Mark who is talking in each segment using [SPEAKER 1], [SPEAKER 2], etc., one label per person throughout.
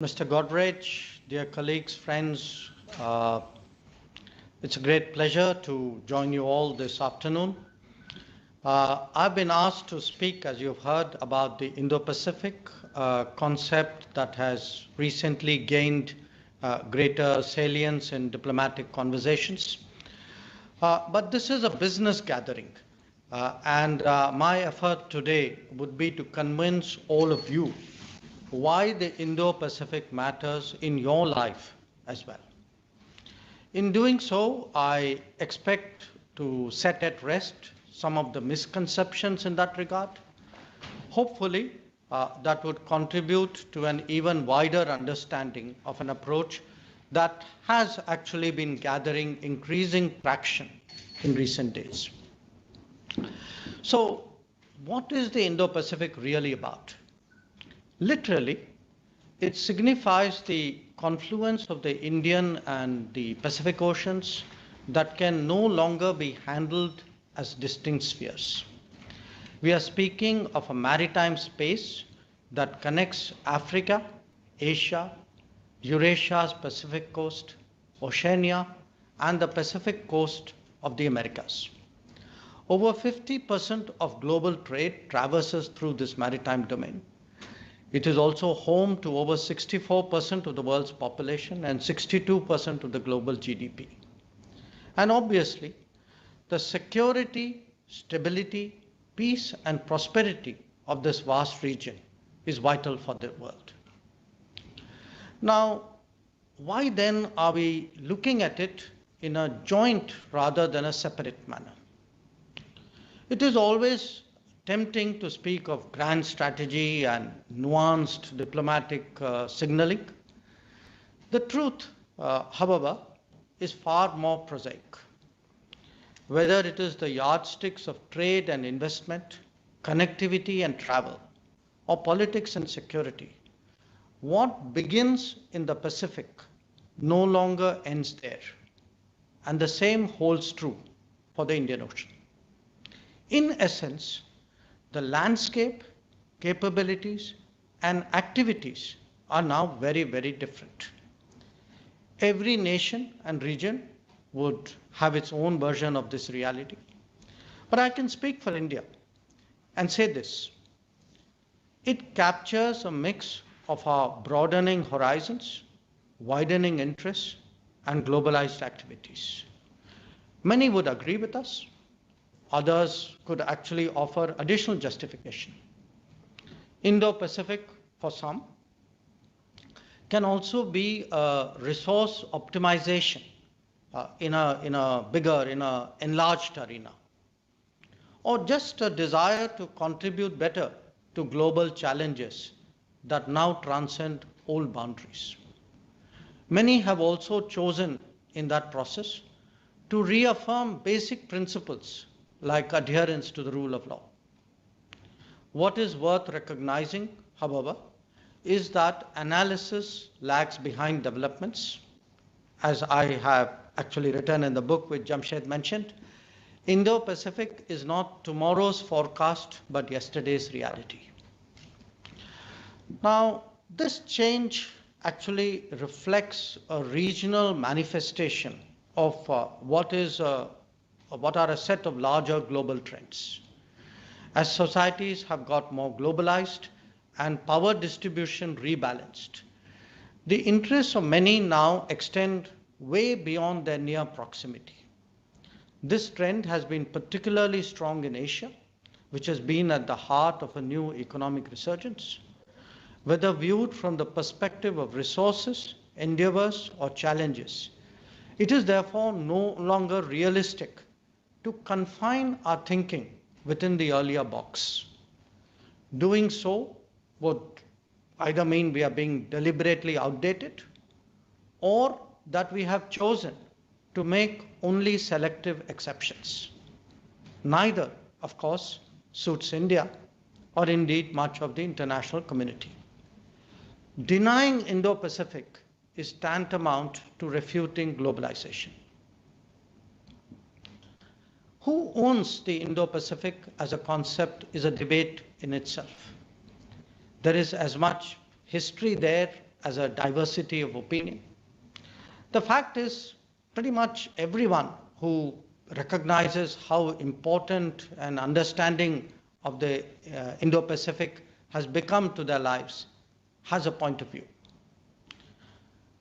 [SPEAKER 1] Mr. Godrej, dear colleagues, friends, it's a great pleasure to join you all this afternoon. I've been asked to speak, as you've heard, about the Indo-Pacific concept that has recently gained greater salience in diplomatic conversations. But this is a business gathering, and my effort today would be to convince all of you why the Indo-Pacific matters in your life as well. In doing so, I expect to set at rest some of the misconceptions in that regard. Hopefully, that would contribute to an even wider understanding of an approach that has actually been gathering increasing traction in recent days. So, what is the Indo-Pacific really about? Literally, it signifies the confluence of the Indian and the Pacific Oceans that can no longer be handled as distinct spheres. We are speaking of a maritime space that connects Africa, Asia, Eurasia's Pacific coast, Oceania, and the Pacific coast of the Americas. Over 50% of global trade traverses through this maritime domain. It is also home to over 64% of the world's population and 62% of the global GDP. And obviously, the security, stability, peace, and prosperity of this vast region is vital for the world. Now, why then are we looking at it in a joint rather than a separate manner? It is always tempting to speak of grand strategy and nuanced diplomatic signaling. The truth, however, is far more prosaic. Whether it is the yardsticks of trade and investment, connectivity and travel, or politics and security, what begins in the Pacific no longer ends there. And the same holds true for the Indian Ocean. In essence, the landscape, capabilities, and activities are now very, very different. Every nation and region would have its own version of this reality. But I can speak for India and say this. It captures a mix of our broadening horizons, widening interests, and globalized activities. Many would agree with us. Others could actually offer additional justification. Indo-Pacific, for some, can also be a resource optimization in a bigger, enlarged arena, or just a desire to contribute better to global challenges that now transcend old boundaries. Many have also chosen in that process to reaffirm basic principles like adherence to the rule of law. What is worth recognizing, however, is that analysis lags behind developments. As I have actually written in the book which Jamshed mentioned, Indo-Pacific is not tomorrow's forecast, but yesterday's reality. Now, this change actually reflects a regional manifestation of what are a set of larger global trends. As societies have got more globalized and power distribution rebalanced, the interests of many now extend way beyond their near proximity. This trend has been particularly strong in Asia, which has been at the heart of a new economic resurgence. Whether viewed from the perspective of resources, endeavors, or challenges, it is therefore no longer realistic to confine our thinking within the earlier box. Doing so would either mean we are being deliberately outdated or that we have chosen to make only selective exceptions. Neither, of course, suits India or indeed much of the international community. Denying Indo-Pacific is tantamount to refuting globalization. Who owns the Indo-Pacific as a concept is a debate in itself. There is as much history there as a diversity of opinion. The fact is, pretty much everyone who recognizes how important an understanding of the Indo-Pacific has become to their lives has a point of view.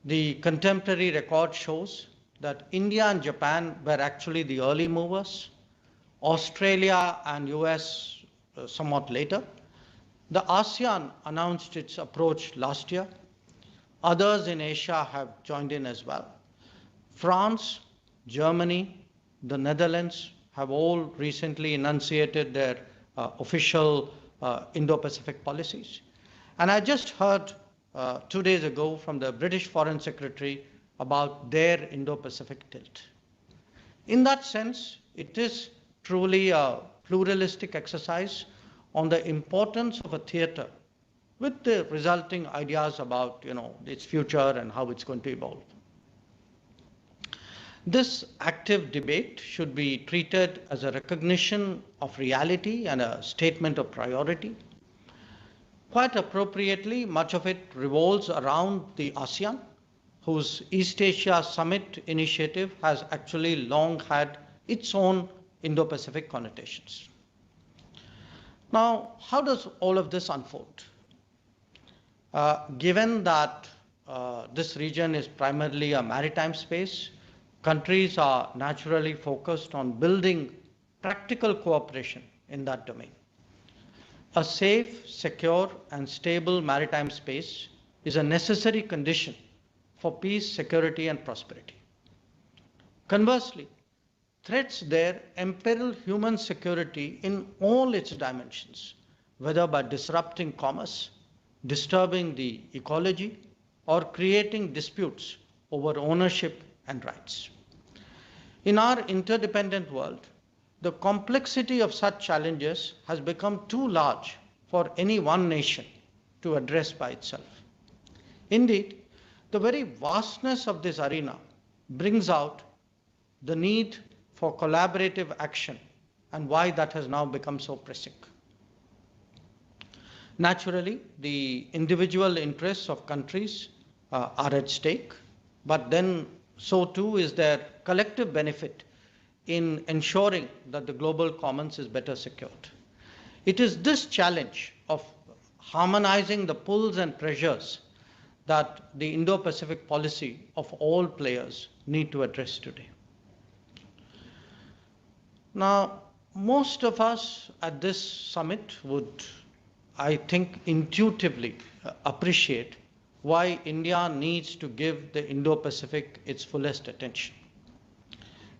[SPEAKER 1] The contemporary record shows that India and Japan were actually the early movers, Australia and US somewhat later. The ASEAN announced its approach last year. Others in Asia have joined in as well. France, Germany, the Netherlands have all recently enunciated their official Indo-Pacific policies. And I just heard 2 days ago from the British Foreign Secretary about their Indo-Pacific tilt. In that sense, it is truly a pluralistic exercise on the importance of a theater with the resulting ideas about its future and how it's going to evolve. This active debate should be treated as a recognition of reality and a statement of priority. Quite appropriately, much of it revolves around the ASEAN, whose East Asia Summit initiative has actually long had its own Indo-Pacific connotations. Now, how does all of this unfold? Given that this region is primarily a maritime space, countries are naturally focused on building practical cooperation in that domain. A safe, secure, and stable maritime space is a necessary condition for peace, security, and prosperity. Conversely, threats there imperil human security in all its dimensions, whether by disrupting commerce, disturbing the ecology, or creating disputes over ownership and rights. In our interdependent world, the complexity of such challenges has become too large for any one nation to address by itself. Indeed, the very vastness of this arena brings out the need for collaborative action and why that has now become so pressing. Naturally, the individual interests of countries are at stake, but then so too is their collective benefit in ensuring that the global commons is better secured. It is this challenge of harmonizing the pulls and pressures that the Indo-Pacific policy of all players need to address today. Now, most of us at this summit would, I think, intuitively appreciate why India needs to give the Indo-Pacific its fullest attention.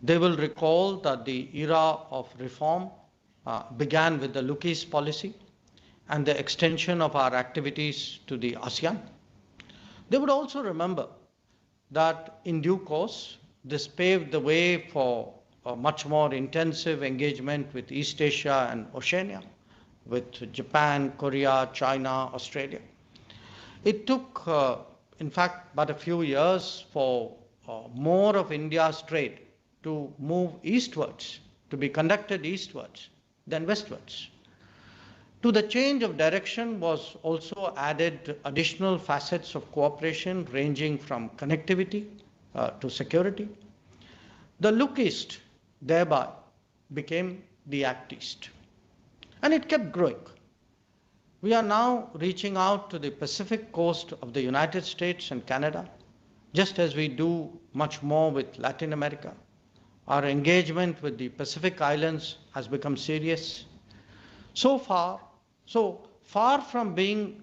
[SPEAKER 1] They will recall that the era of reform began with the Look East policy and the extension of our activities to the ASEAN. They would also remember that in due course, this paved the way for a much more intensive engagement with East Asia and Oceania, with Japan, Korea, China, Australia. It took, in fact, but a few years for more of India's trade to move eastwards, to be conducted eastwards than westwards. To the change of direction was also added additional facets of cooperation ranging from connectivity to security. The Look East thereby became the Act East. And it kept growing. We are now reaching out to the Pacific coast of the United States and Canada, just as we do much more with Latin America. Our engagement with the Pacific Islands has become serious. So far from being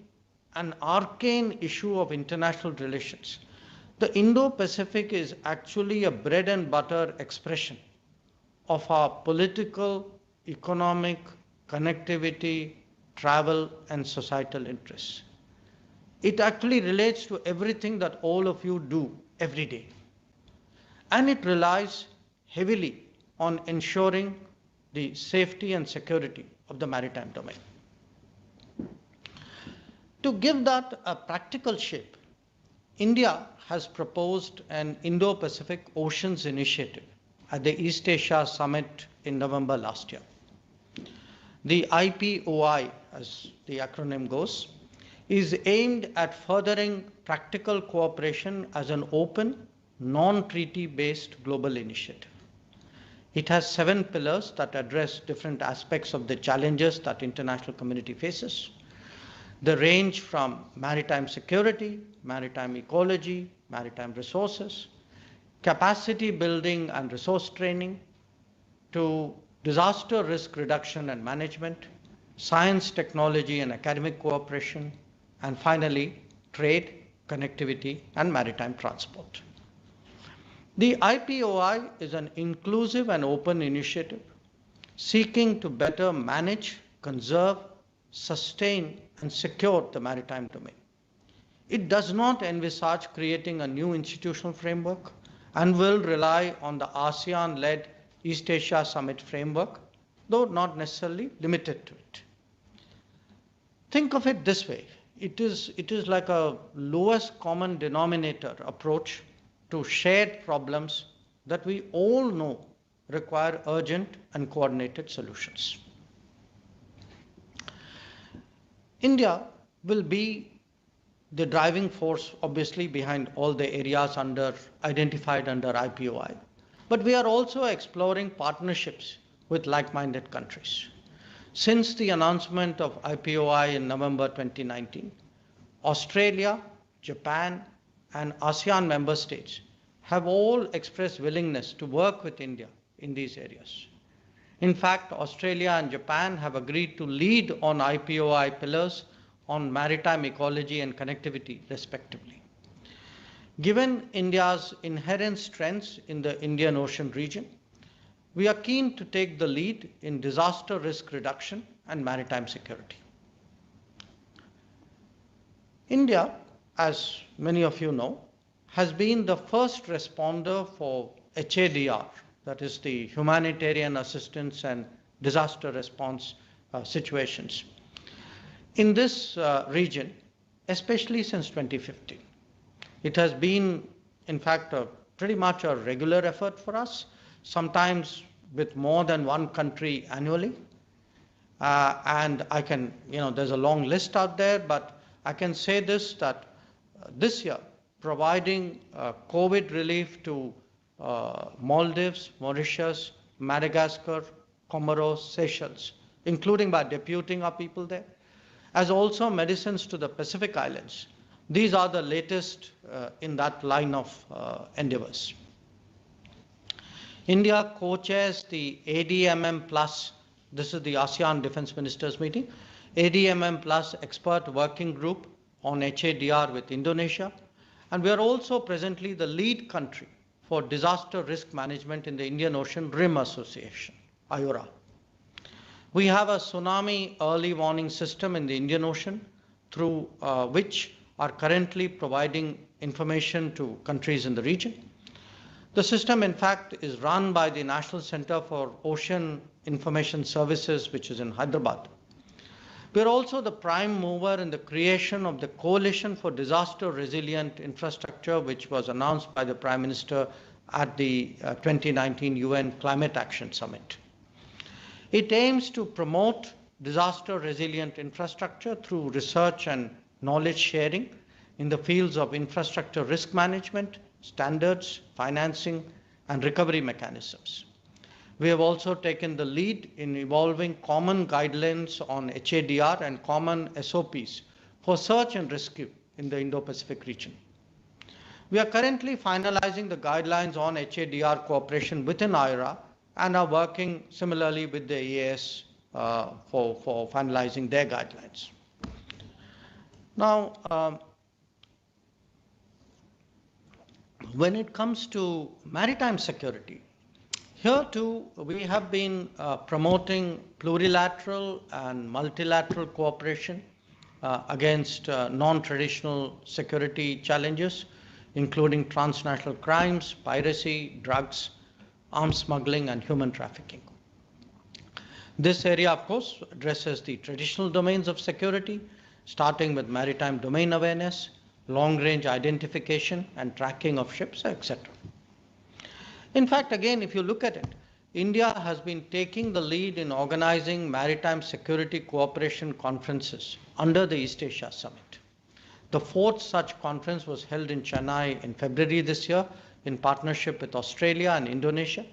[SPEAKER 1] an arcane issue of international relations, the Indo-Pacific is actually a bread and butter expression of our political, economic, connectivity, travel, and societal interests. It actually relates to everything that all of you do every day. And it relies heavily on ensuring the safety and security of the maritime domain. To give that a practical shape, India has proposed an Indo-Pacific Oceans Initiative at the East Asia Summit in November last year. The IPOI, as the acronym goes, is aimed at furthering practical cooperation as an open, non-treaty based global initiative. It has 7 pillars that address different aspects of the challenges that international community faces. They range from maritime security, maritime ecology, maritime resources, capacity building and resource training, to disaster risk reduction and management, science, technology and academic cooperation, and finally, trade, connectivity, and maritime transport. The IPOI is an inclusive and open initiative seeking to better manage, conserve, sustain, and secure the maritime domain. It does not envisage creating a new institutional framework and will rely on the ASEAN-led East Asia Summit framework, though not necessarily limited to it. Think of it this way. It is like a lowest common denominator approach to shared problems that we all know require urgent and coordinated solutions. India will be the driving force, obviously, behind all the areas identified under IPOI. But we are also exploring partnerships with like-minded countries. Since the announcement of IPOI in November 2019, Australia, Japan, and ASEAN member states have all expressed willingness to work with India in these areas. In fact, Australia and Japan have agreed to lead on IPOI pillars on maritime ecology and connectivity, respectively. Given India's inherent strengths in the Indian Ocean region, we are keen to take the lead in disaster risk reduction and maritime security. India, as many of you know, has been the first responder for HADR, that is the humanitarian assistance and disaster response situations, in this region, especially since 2015. It has been, in fact, pretty much a regular effort for us, sometimes with more than one country annually. And I can, there's a long list out there, but I can say this, that this year, providing COVID relief to Maldives, Mauritius, Madagascar, Comoros, Seychelles, including by deputing our people there, as also medicines to the Pacific Islands. These are the latest in that line of endeavors. India co-chairs the ADMM Plus, this is the ASEAN Defense Ministers meeting, ADMM Plus expert working group on HADR with Indonesia. And we are also presently the lead country for disaster risk management in the Indian Ocean Rim Association, IORA. We have a tsunami early warning system in the Indian Ocean through which are currently providing information to countries in the region. The system, in fact, is run by the National Center for Ocean Information Services, which is in Hyderabad. We are also the prime mover in the creation of the Coalition for Disaster Resilient Infrastructure, which was announced by the Prime Minister at the 2019 UN Climate Action Summit. It aims to promote disaster resilient infrastructure through research and knowledge sharing in the fields of infrastructure risk management, standards, financing, and recovery mechanisms. We have also taken the lead in evolving common guidelines on HADR and common SOPs for search and rescue in the Indo-Pacific region. We are currently finalizing the guidelines on HADR cooperation within IRA and are working similarly with the EAS for finalizing their guidelines. Now, when it comes to maritime security, here too we have been promoting plurilateral and multilateral cooperation against non-traditional security challenges, including transnational crimes, piracy, drugs, arms smuggling, and human trafficking. This area, of course, addresses the traditional domains of security, starting with maritime domain awareness, long-range identification and tracking of ships, etc. In fact, again, if you look at it, India has been taking the lead in organizing maritime security cooperation conferences under the East Asia Summit. The fourth such conference was held in Chennai in February this year in partnership with Australia and Indonesia.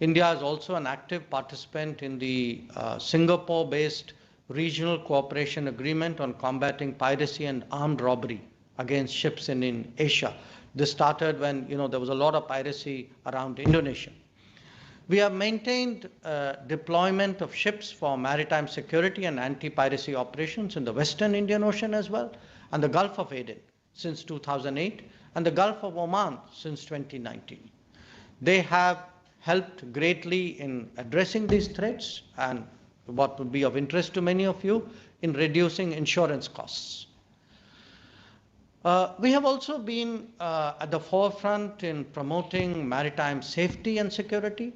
[SPEAKER 1] India is also an active participant in the Singapore-based Regional Cooperation Agreement on combating piracy and armed robbery against ships in Asia. This started when there was a lot of piracy around Indonesia. We have maintained deployment of ships for maritime security and anti-piracy operations in the Western Indian Ocean as well, and the Gulf of Aden since 2008, and the Gulf of Oman since 2019. They have helped greatly in addressing these threats and what would be of interest to many of you in reducing insurance costs. We have also been at the forefront in promoting maritime safety and security,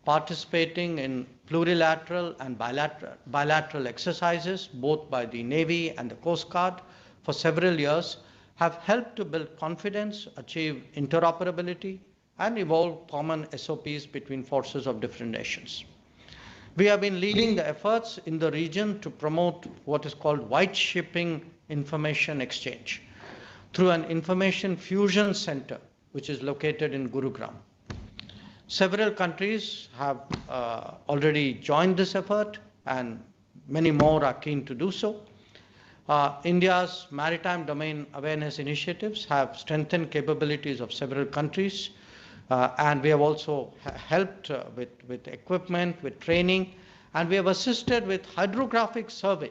[SPEAKER 1] participating in plurilateral and bilateral exercises, both by the Navy and the Coast Guard for several years, have helped to build confidence, achieve interoperability, and evolve common SOPs between forces of different nations. We have been leading the efforts in the region to promote what is called white shipping information exchange through an information fusion center, which is located in Gurugram. Several countries have already joined this effort, and many more are keen to do so. India's maritime domain awareness initiatives have strengthened capabilities of several countries, and we have also helped with equipment, with training, and we have assisted with hydrographic survey,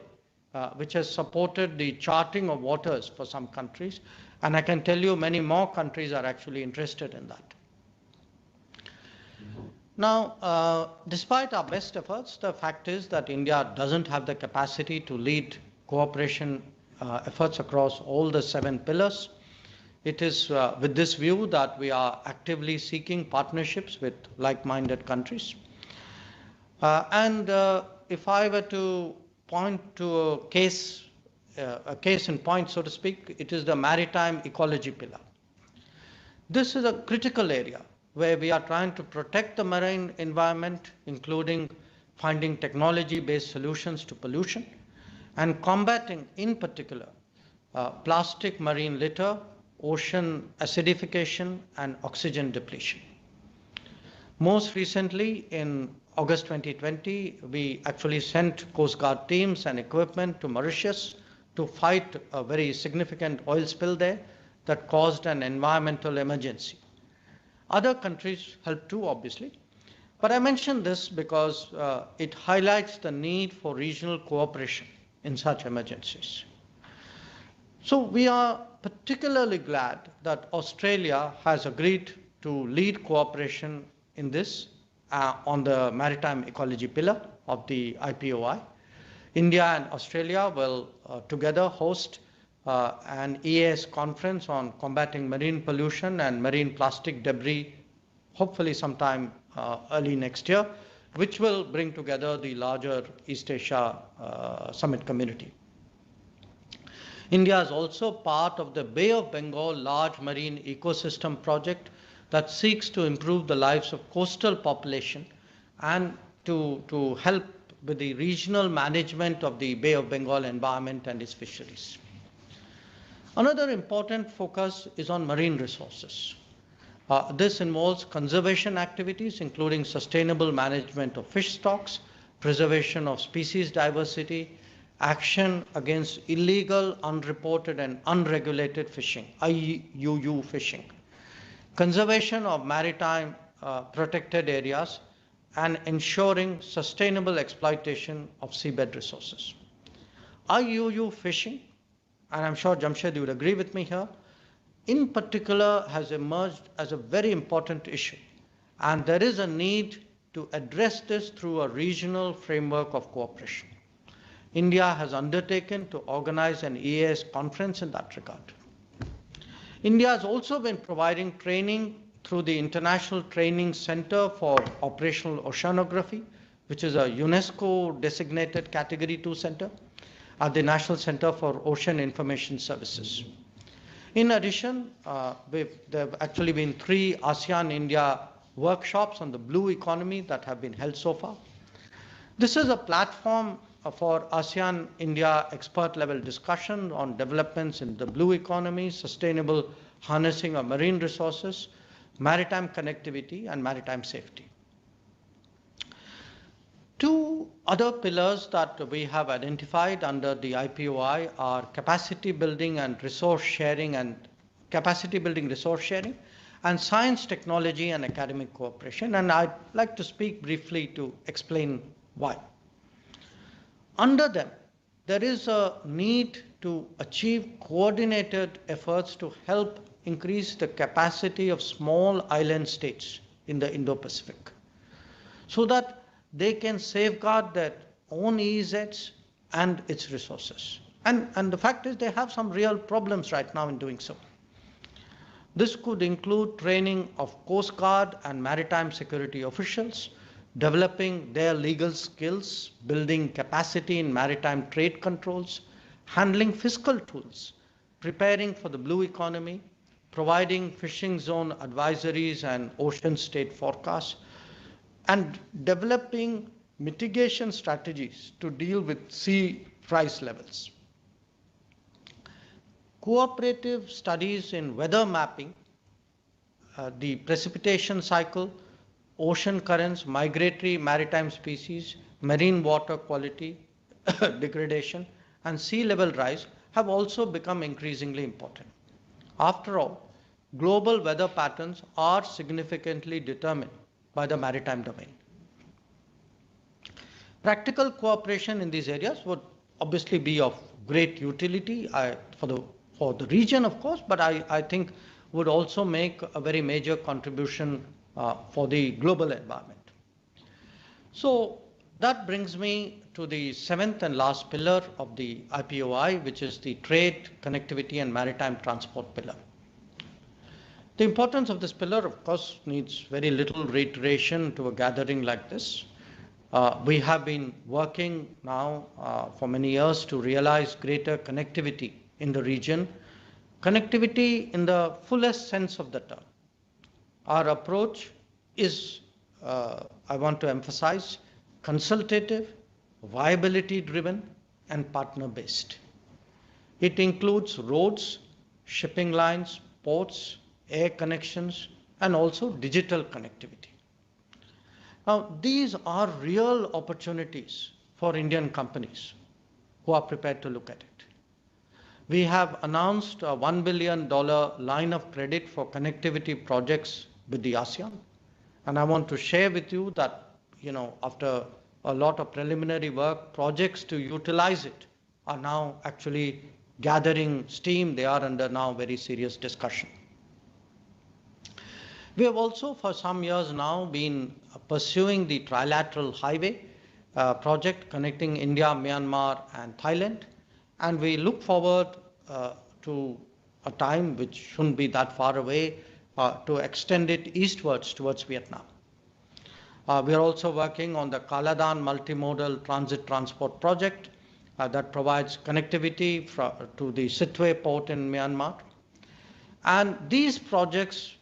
[SPEAKER 1] which has supported the charting of waters for some countries. And I can tell you many more countries are actually interested in that. Now, despite our best efforts, the fact is that India doesn't have the capacity to lead cooperation efforts across all the 7 pillars. It is with this view that we are actively seeking partnerships with like-minded countries. If I were to point to a case in point, so to speak, it is the maritime ecology pillar. This is a critical area where we are trying to protect the marine environment, including finding technology-based solutions to pollution and combating, in particular, plastic marine litter, ocean acidification, and oxygen depletion. Most recently, in August 2020, we actually sent Coast Guard teams and equipment to Mauritius to fight a very significant oil spill there that caused an environmental emergency. Other countries helped too, obviously. But I mention this because it highlights the need for regional cooperation in such emergencies. So we are particularly glad that Australia has agreed to lead cooperation in this on the maritime ecology pillar of the IPOI. India and Australia will together host an EAS conference on combating marine pollution and marine plastic debris, hopefully sometime early next year, which will bring together the larger East Asia Summit community. India is also part of the Bay of Bengal large marine ecosystem project that seeks to improve the lives of coastal population and to help with the regional management of the Bay of Bengal environment and its fisheries. Another important focus is on marine resources. This involves conservation activities, including sustainable management of fish stocks, preservation of species diversity, action against illegal, unreported, and unregulated fishing, IUU fishing, conservation of maritime protected areas, and ensuring sustainable exploitation of seabed resources. IUU fishing, and I'm sure Jamshed would agree with me here, in particular has emerged as a very important issue, and there is a need to address this through a regional framework of cooperation. India has undertaken to organize an EAS conference in that regard. India has also been providing training through the International Training Center for Operational Oceanography, which is a UNESCO designated Category 2 center at the National Center for Ocean Information Services. In addition, there have actually been 3 ASEAN-India workshops on the blue economy that have been held so far. This is a platform for ASEAN-India expert-level discussion on developments in the blue economy, sustainable harnessing of marine resources, maritime connectivity, and maritime safety. Two other pillars that we have identified under the IPOI are capacity building, resource sharing, and science, technology, and academic cooperation. And I'd like to speak briefly to explain why. Under them, there is a need to achieve coordinated efforts to help increase the capacity of small island states in the Indo-Pacific so that they can safeguard their own EEZs and its resources. And the fact is they have some real problems right now in doing so. This could include training of Coast Guard and maritime security officials, developing their legal skills, building capacity in maritime trade controls, handling fiscal tools, preparing for the blue economy, providing fishing zone advisories and ocean state forecasts, and developing mitigation strategies to deal with sea price levels. Cooperative studies in weather mapping, the precipitation cycle, ocean currents, migratory maritime species, marine water quality degradation, and sea level rise have also become increasingly important. After all, global weather patterns are significantly determined by the maritime domain. Practical cooperation in these areas would obviously be of great utility for the region, of course, but I think would also make a very major contribution for the global environment. So that brings me to the seventh and last pillar of the IPOI, which is the trade, connectivity, and maritime transport pillar. The importance of this pillar, of course, needs very little reiteration to a gathering like this. We have been working now for many years to realize greater connectivity in the region, connectivity in the fullest sense of the term. Our approach is, I want to emphasize, consultative, viability-driven, and partner-based. It includes roads, shipping lines, ports, air connections, and also digital connectivity. Now, these are real opportunities for Indian companies who are prepared to look at it. We have announced a $1 billion line of credit for connectivity projects with the ASEAN. And I want to share with you that, after a lot of preliminary work, projects to utilize it are now actually gathering steam. They are under now very serious discussion. We have also for some years now been pursuing the trilateral highway project connecting India, Myanmar, and Thailand. And we look forward to a time which shouldn't be that far away to extend it eastwards towards Vietnam. We are also working on the Kaladan multimodal transit transport project that provides connectivity to the Sitwe port in Myanmar. And these projects,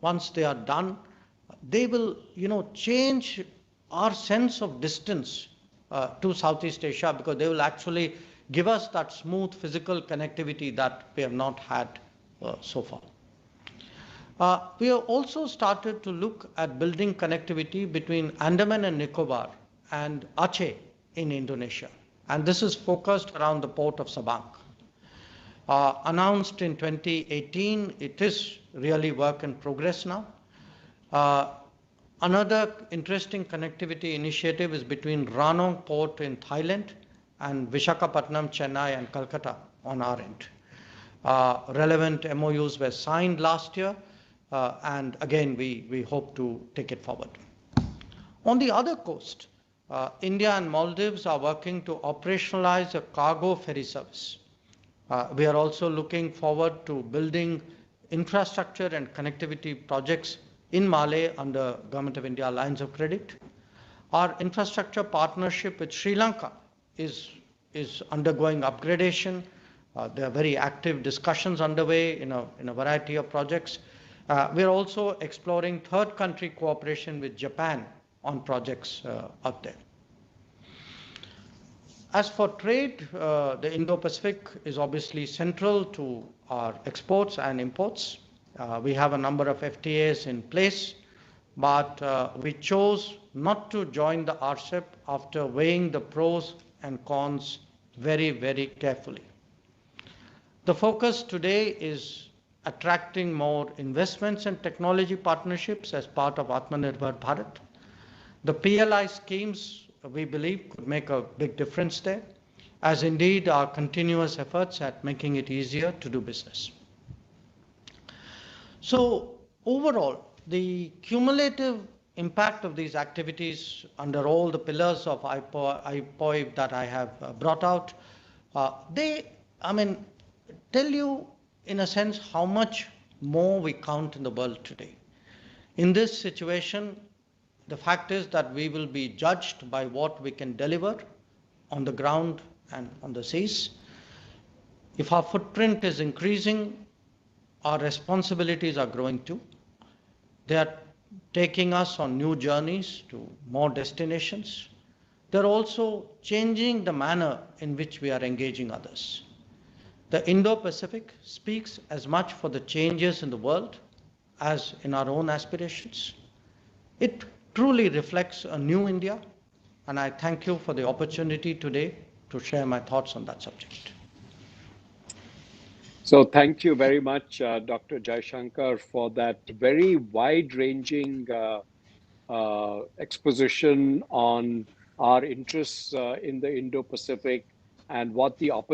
[SPEAKER 1] once they are done, they will, change our sense of distance to Southeast Asia, because they will actually give us that smooth physical connectivity that we have not had so far. We have also started to look at building connectivity between Andaman and Nicobar and Aceh in Indonesia. And this is focused around the port of Sabang. Announced in 2018, it is really work in progress now. Another interesting connectivity initiative is between Ranong port in Thailand and Visakhapatnam, Chennai, and Calcutta on our end. Relevant MOUs were signed last year, and again, we hope to take it forward. On the other coast, India and Maldives are working to operationalize a cargo ferry service. We are also looking forward to building infrastructure and connectivity projects in Malé under Government of India lines of credit. Our infrastructure partnership with Sri Lanka is undergoing upgradation. There are very active discussions underway in a variety of projects. We're also exploring third country cooperation with Japan on projects out there. As for trade, the Indo-Pacific is obviously central to our exports and imports. We have a number of FTAs in place, but we chose not to join the RCEP after weighing the pros and cons very, very carefully. The focus today is attracting more investments and technology partnerships as part of Atmanirbhar Bharat. The PLI schemes, we believe, could make a big difference there, as indeed our continuous efforts at making it easier to do business. So overall, the cumulative impact of these activities under all the pillars of IPOI that I have brought out, tell you in a sense how much more we count in the world today. In this situation, the fact is that we will be judged by what we can deliver on the ground and on the seas. If our footprint is increasing, our responsibilities are growing too. They are taking us on new journeys to more destinations. They're also changing the manner in which we are engaging others. The Indo-Pacific speaks as much for the changes in the world as in our own aspirations. It truly reflects a new India, and I thank you for the opportunity today to share my thoughts on that subject.
[SPEAKER 2] So thank you very much, Dr. Jaishankar, for that very wide-ranging exposition on our interests in the Indo-Pacific and what the